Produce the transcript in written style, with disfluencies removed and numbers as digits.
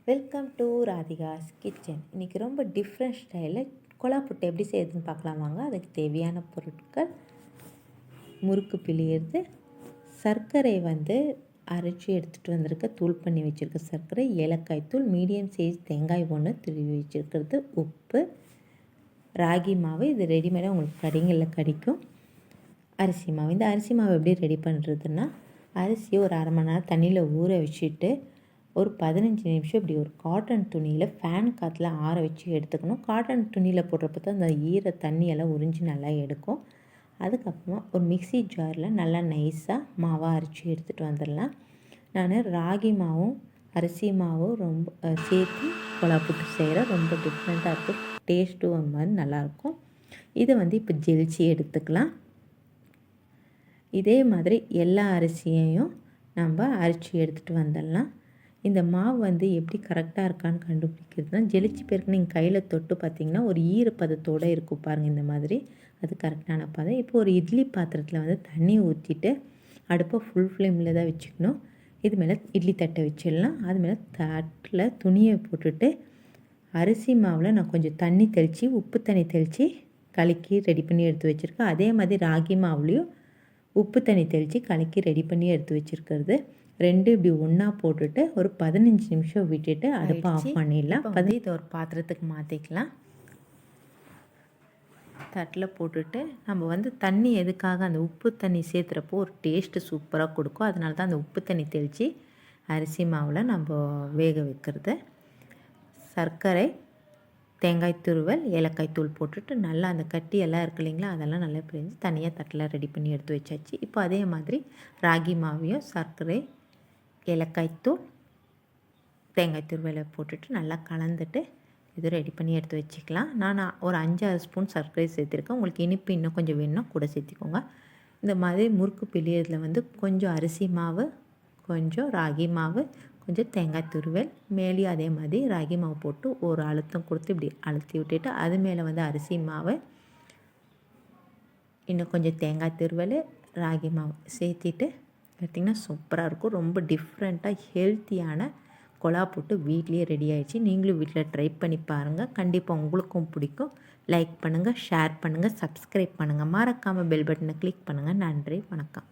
Welcome to Radhika's kitchen. இன்றைக்கி ரொம்ப different ஸ்டைலில் கொலா புட்டு எப்படி செய்யுதுன்னு பார்க்கலாம் வாங்க. அதுக்கு தேவையான பொருட்கள்: முறுக்கு பிழியிறது, சர்க்கரை அரைச்சி எடுத்துகிட்டு வந்திருக்க தூள் பண்ணி வச்சுருக்க சர்க்கரை, ஏலக்காய் தூள், மீடியம் சைஸ் தேங்காய் ஒன்று துருவி வச்சுருக்கிறது, உப்பு, ராகி மாவு. இது ரெடிமேடாக உங்களுக்கு கடைகளில் கிடைக்கும். அரிசி மாவு. இந்த அரிசி மாவு எப்படி ரெடி பண்ணுறதுன்னா, அரிசியை ஒரு அரை மணி நேரம் தண்ணியில் ஊற வச்சுட்டு ஒரு 15 நிமிஷம் இப்படி ஒரு காட்டன் துணியில் ஃபேன் காற்றுல ஆற வச்சு எடுத்துக்கணும். காட்டன் துணியில் போடுறப்ப தான் அந்த ஈர தண்ணியெல்லாம் உறிஞ்சி நல்லா எடுக்கும். அதுக்கப்புறமா ஒரு மிக்சி ஜாரில் நல்லா நைஸாக மாவாக அரைச்சி எடுத்துகிட்டு வந்துடலாம். நான் ராகி மாவும் அரிசி மாவும் ரொம்ப சேர்த்து கொலா புட்டு செய்கிறேன். ரொம்ப டிஃப்ரெண்ட்டாக இருக்கும். டேஸ்ட்டும் ஒரு மாதிரி நல்லாயிருக்கும். இதை இப்போ ஜெலிச்சு எடுத்துக்கலாம். இதே மாதிரி எல்லா அரிசியையும் நம்ம அரைச்சி எடுத்துகிட்டு வந்துடலாம். இந்த மாவு எப்படி கரெக்டாக இருக்கான்னு கண்டுபிடிக்கிறதுனா, ஜெலிச்சு பேருக்கு நீங்கள் கையில் தொட்டு பார்த்திங்கன்னா ஒரு ஈரப்பதத்தோடு இருக்கும் பாருங்கள். இந்த மாதிரி அது கரெக்டான பதம். இப்போ ஒரு இட்லி பாத்திரத்தில் தண்ணி ஊற்றிட்டு அடுப்பை ஃபுல் ஃப்ளேமில் தான் வச்சுக்கணும். இது மேலே இட்லி தட்டை வச்சிடலாம். அது மேலே தட்டில் துணியை போட்டுட்டு அரிசி மாவில் நான் கொஞ்சம் தண்ணி தெளித்து உப்பு தண்ணி தெளித்து கலக்கி ரெடி பண்ணி எடுத்து வச்சுருக்கேன். அதே மாதிரி ராகி மாவுலேயும் உப்பு தண்ணி தெளித்து கலக்கி ரெடி பண்ணி எடுத்து வச்சுருக்கிறது. ரெண்டு இப்படி ஒன்றா போட்டுட்டு ஒரு 15 நிமிஷம் விட்டுட்டு அடுப்பை ஆஃப் பண்ணிடலாம். இதை ஒரு பாத்திரத்துக்கு மாற்றிக்கலாம். தட்டில் போட்டுட்டு நம்ம தண்ணி எதுக்காக அந்த உப்பு தண்ணி சேர்த்துறப்போ ஒரு டேஸ்ட்டு சூப்பராக கொடுக்கும். அதனால தான் அந்த உப்பு தண்ணி தெளித்து அரிசி மாவில் நம்ம வேக வைக்கிறது. சர்க்கரை, தேங்காய் துருவல், ஏலக்காய் தூள் போட்டுட்டு நல்லா அந்த கட்டி எல்லாம் இருக்கு இல்லைங்களா, அதெல்லாம் நல்லா பிரிஞ்சு தனியாக தட்டில் ரெடி பண்ணி எடுத்து வச்சாச்சு. இப்போ அதே மாதிரி ராகி மாவையும் சர்க்கரை, ஏலக்காய் தூள், தேங்காய் துருவலை போட்டுட்டு நல்லா கலந்துட்டு இது ரெடி பண்ணி எடுத்து வச்சுக்கலாம். நான் ஒரு 5-6 ஸ்பூன் சர்க்கரை சேர்த்துருக்கேன். உங்களுக்கு இனிப்பு இன்னும் கொஞ்சம் வேணும்னா கூட சேர்த்துக்கோங்க. இந்த மாதிரி முறுக்கு பிழியறதுல கொஞ்சம் அரிசி மாவு, கொஞ்சம் ராகி மாவு, கொஞ்சம் தேங்காய் துருவல், மேலேயும் அதே மாதிரி ராகி மாவு போட்டு ஒரு அழுத்தம் கொடுத்து இப்படி அழுத்தி விட்டுட்டு அது மேலே அரிசி மாவு, இன்னும் கொஞ்சம் தேங்காய் துருவல், ராகி மாவு சேர்த்திட்டு பார்த்திங்கன்னா சூப்பராக இருக்கும். ரொம்ப டிஃப்ரெண்ட்டாக ஹெல்த்தியான கொலா புட்டு வீட்லேயே ரெடி ஆகிடுச்சு. நீங்களும் வீட்டில் ட்ரை பண்ணி பாருங்கள். கண்டிப்பாக உங்களுக்கும் பிடிக்கும். லைக் பண்ணுங்கள், ஷேர் பண்ணுங்கள், சப்ஸ்கிரைப் பண்ணுங்கள். மறக்காமல் பெல் பட்டனை கிளிக் பண்ணுங்கள். நன்றி, வணக்கம்.